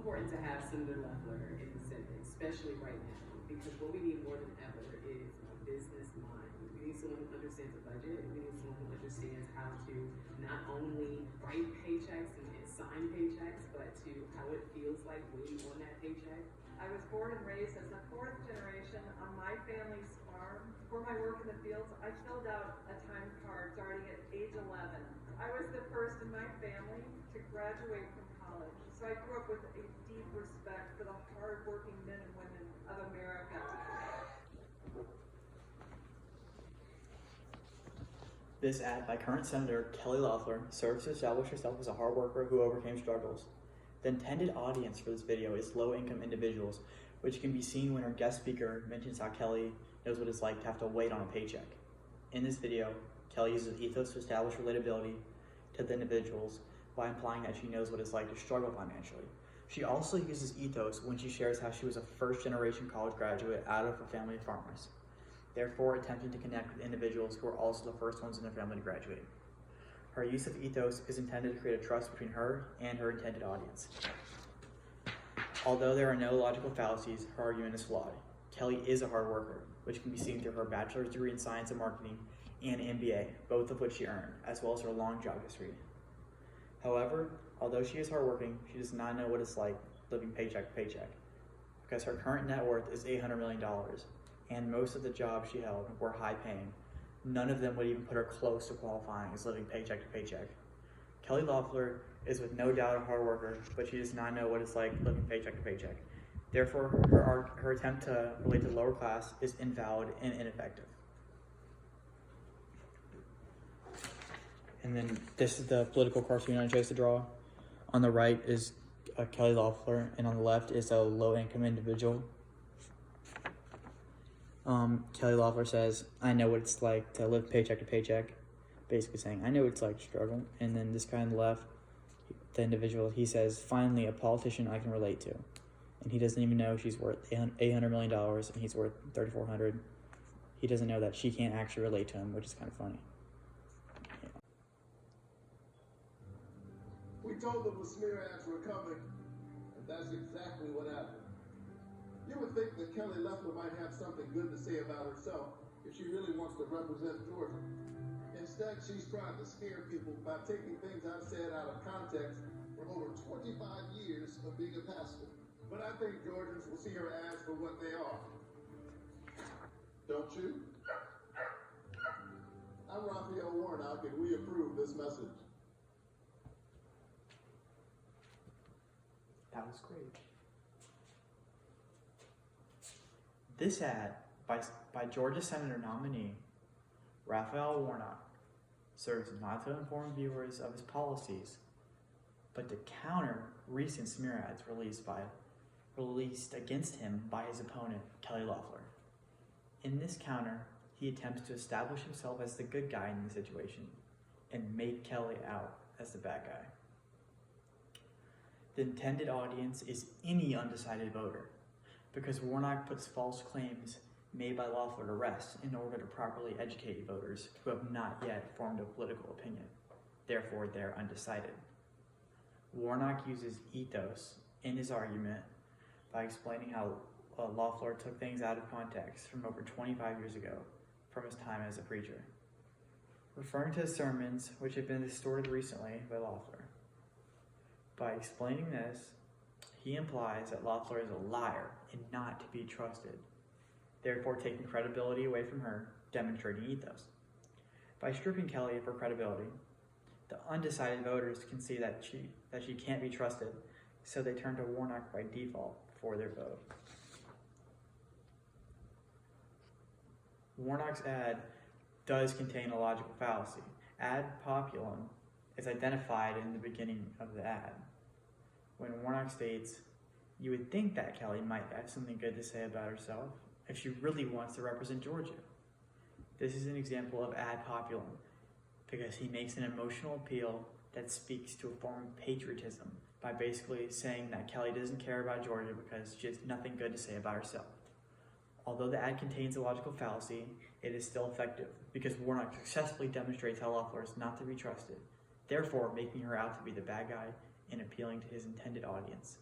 important to have Senator Loeffler in the Senate, especially right now, because what we need more than ever is a business mind. We need someone who understands the budget. We need someone who understands how to not only write paychecks and sign paychecks, but to how it feels like waiting on that paycheck. I was born and raised as the fourth generation on my family's farm. For my work in the fields, I filled out a time card starting at age 11. I was the first in my family to graduate from college, so I grew up with a deep respect for the hard-working men and women of America. This ad by current Senator Kelly Loeffler serves to establish herself as a hard worker who overcame struggles. The intended audience for this video is low-income individuals, which can be seen when our guest speaker mentions how Kelly knows what it's like to have to wait on a paycheck. In this video, Kelly uses ethos to establish relatability to the individuals by implying that she knows what it's like to struggle financially. She also uses ethos when she shares how she was a first-generation college graduate out of her family of farmers, therefore attempting to connect with individuals who are also the first ones in their family to graduate. Her use of ethos is intended to create a trust between her and her intended audience. Although there are no logical fallacies, her argument is flawed. Kelly is a hard worker, which can be seen through her bachelor's degree in science and marketing and MBA, both of which she earned, as well as her long job history. However, although she is hardworking, she does not know what it's like living paycheck to paycheck, because her current net worth is $800 million, and most of the jobs she held were high-paying. None of them would even put her close to qualifying as living paycheck to paycheck. Kelly Loeffler is with no doubt a hard worker, but she does not know what it's like living paycheck to paycheck. Therefore, her attempt to relate to the lower class is invalid and ineffective. And then this is the political cartoon I chose to draw. On the right is Kelly Loeffler, and on the left is a low-income individual. Kelly Loeffler says, "I know what it's like to live paycheck to paycheck," basically saying, I know what it's like to struggle. And then this guy on the left, the individual, he says, "Finally, a politician I can relate to." And he doesn't even know she's worth $800 million and he's worth $3,400. He doesn't know that she can't actually relate to him, which is kind of funny. Yeah. We told them the smear ads were coming, and that's exactly what happened. You would think that Kelly Loeffler might have something good to say about herself if she really wants to represent Georgia. Instead, she's trying to scare people by taking things I've said out of context from over 25 years of being a pastor. But I think Georgians will see her ads for what they are. Don't you? I'm Raphael Warnock, and we approve this message. That was great. This ad by Georgia Senator nominee Raphael Warnock serves not to inform viewers of his policies, but to counter recent smear ads released against him by his opponent, Kelly Loeffler. In this counter, he attempts to establish himself as the good guy in the situation and make Kelly out as the bad guy. The intended audience is any undecided voter, because Warnock puts false claims made by Loeffler to rest in order to properly educate voters who have not yet formed a political opinion. Therefore, they're undecided. Warnock uses ethos in his argument by explaining how Loeffler took things out of context from over 25 years ago from his time as a preacher, referring to his sermons, which have been distorted recently by Loeffler. By explaining this, he implies that Loeffler is a liar and not to be trusted, therefore taking credibility away from her, demonstrating ethos. By stripping Kelly of her credibility, the undecided voters can see that she can't be trusted, so they turn to Warnock by default for their vote. Warnock's ad does contain a logical fallacy. Ad populum is identified in the beginning of the ad. When Warnock states, "You would think that Kelly might have something good to say about herself if she really wants to represent Georgia." This is an example of ad populum because he makes an emotional appeal that speaks to a form of patriotism by basically saying that Kelly doesn't care about Georgia because she has nothing good to say about herself. Although the ad contains a logical fallacy, it is still effective because Warnock successfully demonstrates how Loeffler is not to be trusted, therefore making her out to be the bad guy and appealing to his intended audience.